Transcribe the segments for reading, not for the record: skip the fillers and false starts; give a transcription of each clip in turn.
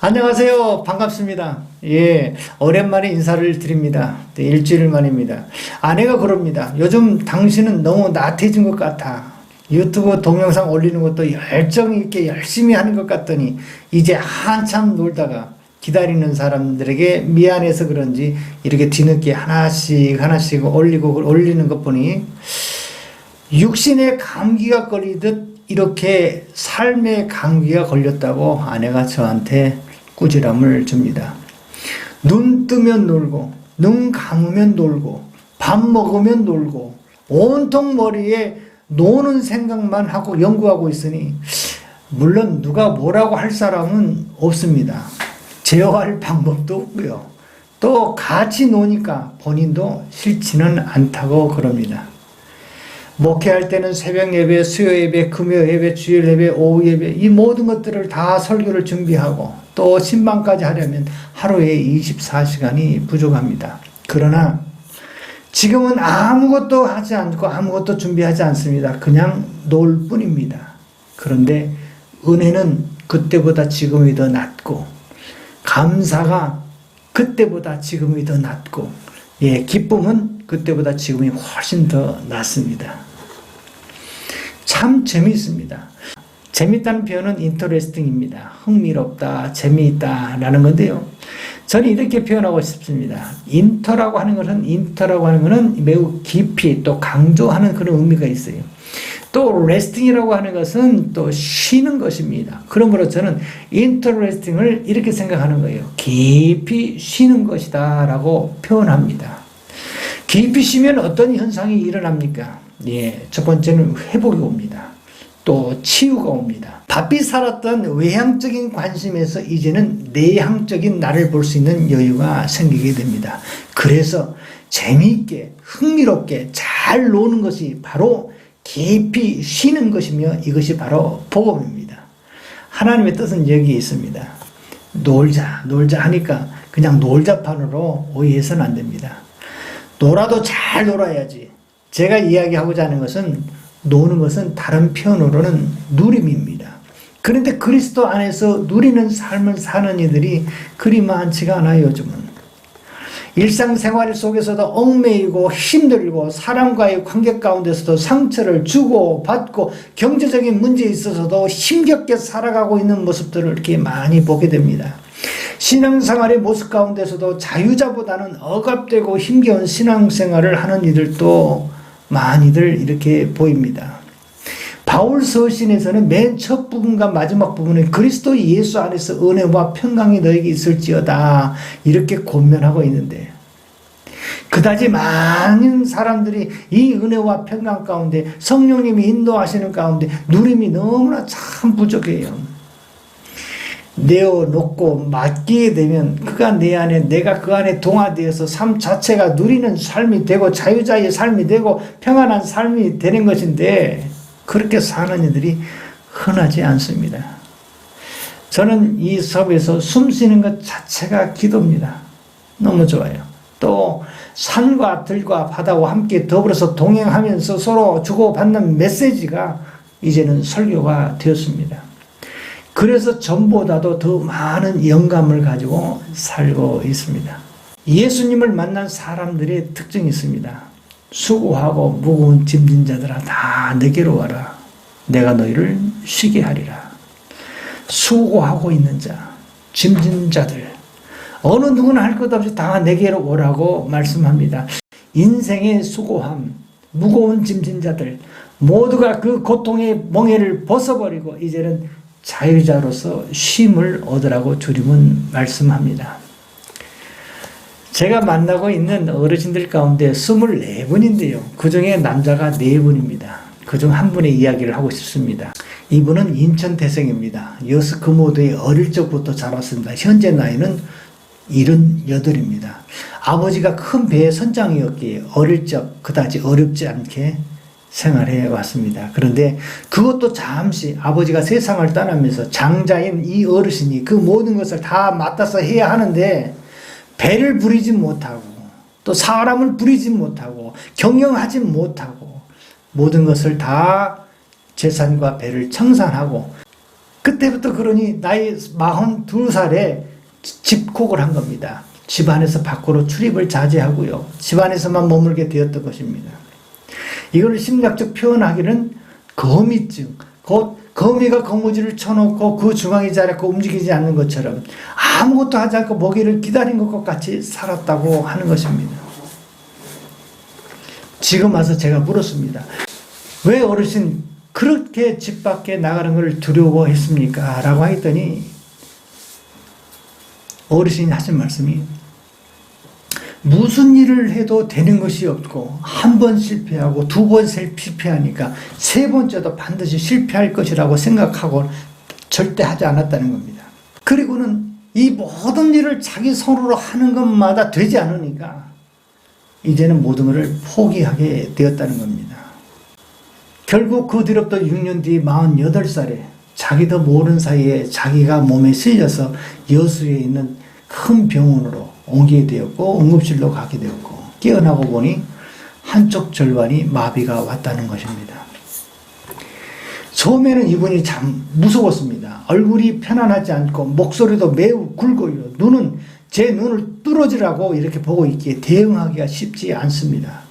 안녕하세요. 반갑습니다. 예, 오랜만에 인사를 드립니다. 네, 일주일 만입니다. 아내가 그럽니다. 요즘 당신은 너무 나태해진 것 같아. 유튜브 동영상 올리는 것도 열정 있게 열심히 하는 것 같더니 이제 한참 놀다가 기다리는 사람들에게 미안해서 그런지 이렇게 뒤늦게 하나씩 올리는 것 보니 육신의 감기가 걸리듯 이렇게 삶의 감기가 걸렸다고 아내가 저한테 꾸지람을 줍니다. 눈 뜨면 놀고, 눈 감으면 놀고, 밥 먹으면 놀고, 온통 머리에 노는 생각만 하고 연구하고 있으니 물론 누가 뭐라고 할 사람은 없습니다. 제어할 방법도 없고요. 또 같이 노니까 본인도 싫지는 않다고 그럽니다. 목회할 때는 새벽 예배, 수요 예배, 금요 예배, 주일 예배, 오후 예배 이 모든 것들을 다 설교를 준비하고 또 신방까지 하려면 하루에 24시간이 부족합니다. 그러나 지금은 아무것도 하지 않고 아무것도 준비하지 않습니다. 그냥 놀 뿐입니다. 그런데 은혜는 그때보다 지금이 더 낫고 감사가 그때보다 지금이 더 낫고 기쁨은 그때보다 지금이 훨씬 더 낫습니다. 참 재미있습니다. 재밌다는 표현은 interesting입니다. 흥미롭다, 재미있다 라는 건데요. 저는 이렇게 표현하고 싶습니다. 인터라고 하는 것은 매우 깊이 또 강조하는 그런 의미가 있어요. 또 resting이라고 하는 것은 또 쉬는 것입니다. 그러므로 저는 interesting을 이렇게 생각하는 거예요. 깊이 쉬는 것이다 라고 표현합니다. 깊이 쉬면 어떤 현상이 일어납니까? 첫 번째는 회복이 옵니다. 또 치유가 옵니다. 바삐 살았던 외향적인 관심에서 이제는 내향적인 나를 볼 수 있는 여유가 생기게 됩니다. 그래서 재미있게 흥미롭게 잘 노는 것이 바로 깊이 쉬는 것이며 이것이 바로 복음입니다. 하나님의 뜻은 여기에 있습니다. 놀자 하니까 그냥 놀자판으로 오해해서는 안 됩니다. 놀아도 잘 놀아야지. 제가 이야기하고자 하는 것은 노는 것은 다른 표현으로는 누림입니다. 그런데 그리스도 안에서 누리는 삶을 사는 이들이 그리 많지가 않아요, 요즘은. 일상생활 속에서도 얽매이고 힘들고 사람과의 관계 가운데서도 상처를 주고 받고 경제적인 문제에 있어서도 힘겹게 살아가고 있는 모습들을 이렇게 많이 보게 됩니다. 신앙생활의 모습 가운데서도 자유자보다는 억압되고 힘겨운 신앙생활을 하는 이들도 많이들 이렇게 보입니다. 바울 서신에서는 맨 첫 부분과 마지막 부분에 그리스도 예수 안에서 은혜와 평강이 너에게 있을지어다 이렇게 권면하고 있는데 그다지 많은 사람들이 이 은혜와 평강 가운데 성령님이 인도하시는 가운데 누림이 너무나 참 부족해요. 내어놓고 맡기게 되면 그가 내 안에 내가 그 안에 동화되어서 삶 자체가 누리는 삶이 되고 자유자의 삶이 되고 평안한 삶이 되는 것인데 그렇게 사는 이들이 흔하지 않습니다. 저는 이 섭에서 숨 쉬는 것 자체가 기도입니다. 너무 좋아요. 또 산과 들과 바다와 함께 더불어서 동행하면서 서로 주고받는 메시지가 이제는 설교가 되었습니다. 그래서 전보다도 더 많은 영감을 가지고 살고 있습니다. 예수님을 만난 사람들의 특징이 있습니다. 수고하고 무거운 짐진 자들아 다 내게로 와라. 내가 너희를 쉬게 하리라. 수고하고 있는 자, 짐진 자들 어느 누구나 할 것 없이 다 내게로 오라고 말씀합니다. 인생의 수고함, 무거운 짐진 자들 모두가 그 고통의 멍에를 벗어버리고 이제는 자유자로서 쉼을 얻으라고 주님은 말씀합니다. 제가 만나고 있는 어르신들 가운데 24분인데요. 그 중에 남자가 4분입니다. 그 중 한 분의 이야기를 하고 싶습니다. 이분은 인천 태생입니다. 여수 금오도에 어릴 적부터 자랐습니다. 현재 나이는 78입니다. 아버지가 큰 배의 선장이었기에 어릴 적 그다지 어렵지 않게 생활해 왔습니다. 그런데 그것도 잠시 아버지가 세상을 떠나면서 장자인 이 어르신이 그 모든 것을 다 맡아서 해야 하는데 배를 부리지 못하고 또 사람을 부리지 못하고 경영하지 못하고 모든 것을 다 재산과 배를 청산하고 그때부터 그러니 나이 42살에 집콕을 한 겁니다. 집안에서 밖으로 출입을 자제하고요. 집안에서만 머물게 되었던 것입니다. 이걸 심리학적 표현하기는 거미증, 곧 거미가 거무줄을 쳐놓고 그 중앙에 자리고 움직이지 않는 것처럼 아무것도 하지 않고 먹이를 기다린 것과 같이 살았다고 하는 것입니다. 지금 와서 제가 물었습니다. 왜 어르신 그렇게 집 밖에 나가는 걸 두려워했습니까? 라고 했더니 어르신이 하신 말씀이 무슨 일을 해도 되는 것이 없고 한 번 실패하고 두 번 실패하니까 세 번째도 반드시 실패할 것이라고 생각하고 절대 하지 않았다는 겁니다. 그리고는 이 모든 일을 자기 손으로 하는 것마다 되지 않으니까 이제는 모든 것을 포기하게 되었다는 겁니다. 결국 그 뒤로부터 6년 뒤 48살에 자기도 모르는 사이에 자기가 몸에 실려서 여수에 있는 큰 병원으로 옮기게 되었고 응급실로 가게 되었고 깨어나고 보니 한쪽 절반이 마비가 왔다는 것입니다. 처음에는 이분이 참 무서웠습니다. 얼굴이 편안하지 않고 목소리도 매우 굵고요. 눈은 제 눈을 뚫어지라고 이렇게 보고 있기에 대응하기가 쉽지 않습니다.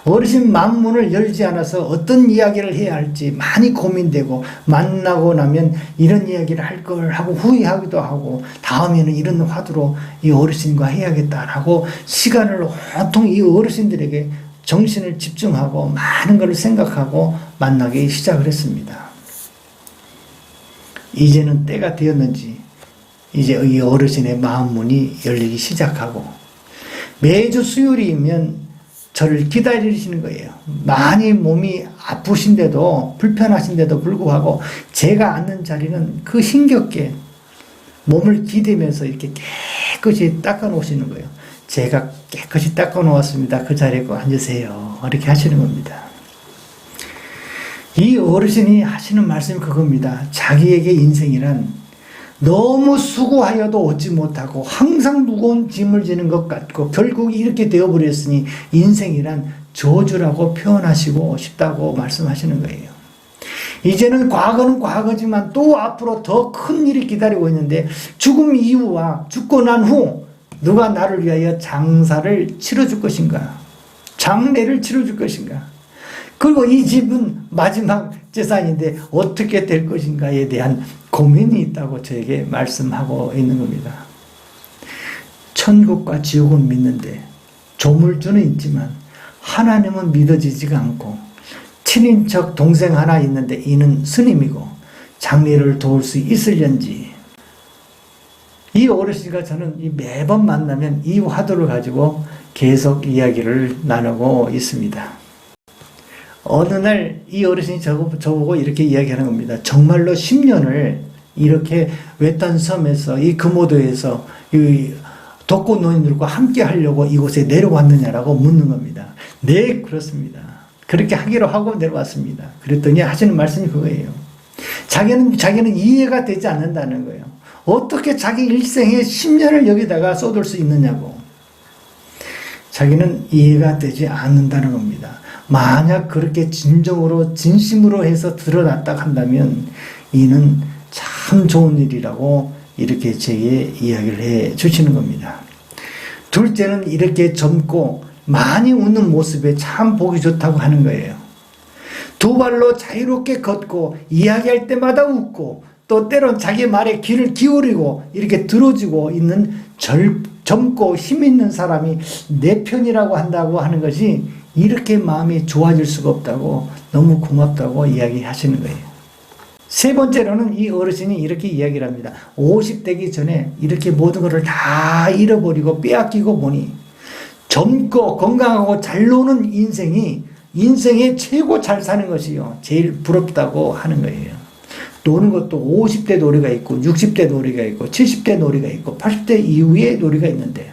어르신 만문을 열지 않아서 어떤 이야기를 해야 할지 많이 고민되고 만나고 나면 이런 이야기를 할 걸 하고 후회하기도 하고 다음에는 이런 화두로 이 어르신과 해야겠다라고 시간을 온통 이 어르신들에게 정신을 집중하고 많은 걸 생각하고 만나기 시작을 했습니다. 이제는 때가 되었는지 이제 이 어르신의 마음문이 열리기 시작하고 매주 수요일이면 저를 기다리시는 거예요. 많이 몸이 아프신데도 불편하신데도 불구하고 제가 앉는 자리는 그 힘겹게 몸을 기대면서 이렇게 깨끗이 닦아 놓으시는 거예요. 제가 깨끗이 닦아 놓았습니다. 그 자리에 앉으세요. 이렇게 하시는 겁니다. 이 어르신이 하시는 말씀이 그겁니다. 자기에게 인생이란 너무 수고하여도 얻지 못하고 항상 무거운 짐을 지는 것 같고 결국 이렇게 되어버렸으니 인생이란 저주라고 표현하시고 싶다고 말씀하시는 거예요. 이제는 과거는 과거지만 또 앞으로 더 큰 일이 기다리고 있는데 죽음 이후와 죽고 난 후 누가 나를 위하여 장사를 치러줄 것인가? 장례를 치러줄 것인가? 그리고 이 집은 마지막 재산인데 어떻게 될 것인가에 대한 고민이 있다고 저에게 말씀하고 있는 겁니다. 천국과 지옥은 믿는데 조물주는 있지만 하나님은 믿어지지가 않고 친인척 동생 하나 있는데 이는 스님이고 장례를 도울 수 있을련지. 이 어르신과 저는 매번 만나면 이 화두를 가지고 계속 이야기를 나누고 있습니다. 어느 날 이 어르신이 저보고 이렇게 이야기하는 겁니다. 정말로 10년을 이렇게 외딴 섬에서 이 금오도에서 이 독거 노인들과 함께 하려고 이곳에 내려왔느냐라고 묻는 겁니다. 네, 그렇습니다. 그렇게 하기로 하고 내려왔습니다. 그랬더니 하시는 말씀이 그거예요. 자기는 이해가 되지 않는다는 거예요. 어떻게 자기 일생에 10년을 여기다가 쏟을 수 있느냐고. 자기는 이해가 되지 않는다는 겁니다. 만약 그렇게 진심으로 해서 드러났다 한다면 이는 참 좋은 일이라고 이렇게 제게 이야기를 해 주시는 겁니다. 둘째는 이렇게 젊고 많이 웃는 모습에 참 보기 좋다고 하는 거예요. 두 발로 자유롭게 걷고 이야기할 때마다 웃고 또 때론 자기 말에 귀를 기울이고 이렇게 들어주고 있는 젊고 힘 있는 사람이 내 편이라고 한다고 하는 것이 이렇게 마음이 좋아질 수가 없다고 너무 고맙다고 이야기하시는 거예요. 세 번째로는 이 어르신이 이렇게 이야기를 합니다. 50대기 전에 이렇게 모든 것을 다 잃어버리고 빼앗기고 보니 젊고 건강하고 잘 노는 인생에 최고 잘 사는 것이요. 제일 부럽다고 하는 거예요. 노는 것도 50대 놀이가 있고 60대 놀이가 있고 70대 놀이가 있고 80대 이후의 놀이가 있는데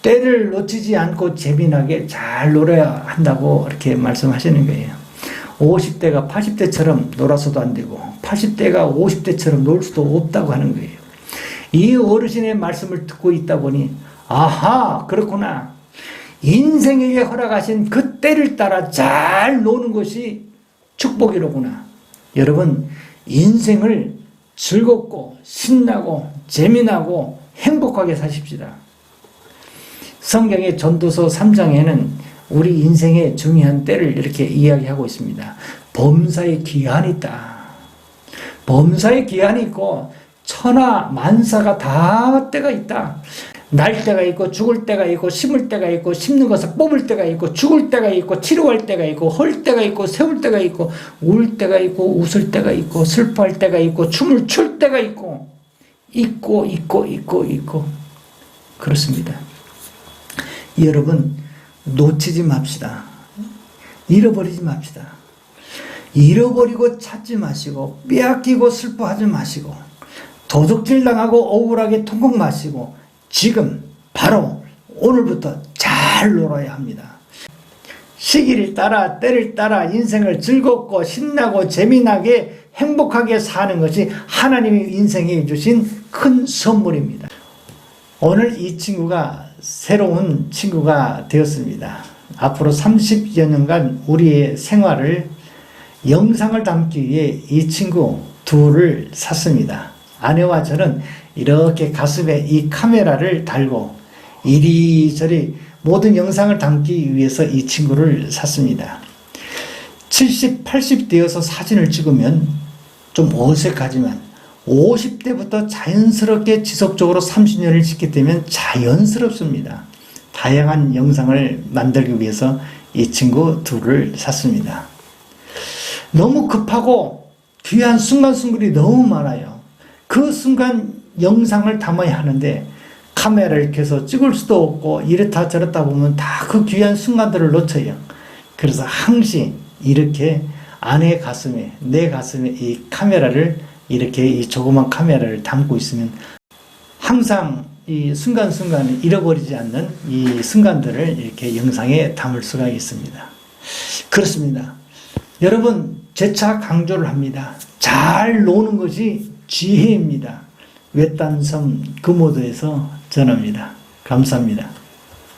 때를 놓치지 않고 재미나게 잘 놀아야 한다고 이렇게 말씀하시는 거예요. 50대가 80대처럼 놀아서도 안 되고 80대가 50대처럼 놀 수도 없다고 하는 거예요. 이 어르신의 말씀을 듣고 있다 보니 아하, 그렇구나. 인생에게 허락하신 그 때를 따라 잘 노는 것이 축복이로구나. 여러분, 인생을 즐겁고 신나고 재미나고 행복하게 사십시다. 성경의 전도서 3장에는 우리 인생의 중요한 때를 이렇게 이야기하고 있습니다. 범사의 기한이 있다. 범사의 기한이 있고 천하 만사가 다 때가 있다. 날 때가 있고 죽을 때가 있고 심을 때가 있고 심는 것을 뽑을 때가 있고 죽을 때가 있고 치료할 때가 있고 헐 때가 있고 세울 때가 있고 울 때가 있고 웃을 때가 있고 슬퍼할 때가 있고 춤을 출 때가 있고 있고 그렇습니다. 여러분 놓치지 맙시다. 잃어버리지 맙시다. 잃어버리고 찾지 마시고 빼앗기고 슬퍼하지 마시고 도둑질 당하고 억울하게 통곡 마시고 지금 바로 오늘부터 잘 놀아야 합니다. 시기를 따라 때를 따라 인생을 즐겁고 신나고 재미나게 행복하게 사는 것이 하나님의 인생에 주신 큰 선물입니다. 오늘 이 친구가 새로운 친구가 되었습니다. 앞으로 30여 년간 우리의 생활을 영상을 담기 위해 이 친구 둘을 샀습니다. 아내와 저는 이렇게 가슴에 이 카메라를 달고 이리저리 모든 영상을 담기 위해서 이 친구를 샀습니다. 70, 80 되어서 사진을 찍으면 좀 어색하지만 50대부터 자연스럽게 지속적으로 30년을 찍게 되면 자연스럽습니다. 다양한 영상을 만들기 위해서 이 친구 둘을 샀습니다. 너무 급하고 귀한 순간순간이 너무 많아요. 그 순간 영상을 담아야 하는데 카메라를 켜서 찍을 수도 없고 이렇다 저렇다 보면 다 그 귀한 순간들을 놓쳐요. 그래서 항시 이렇게 아내의 가슴에 내 가슴에 이 카메라를 이렇게 이 조그만 카메라를 담고 있으면 항상 이 순간순간을 잃어버리지 않는 이 순간들을 이렇게 영상에 담을 수가 있습니다. 그렇습니다. 여러분 재차 강조를 합니다. 잘 노는 것이 지혜입니다. 외딴섬 금오도에서 전합니다. 감사합니다.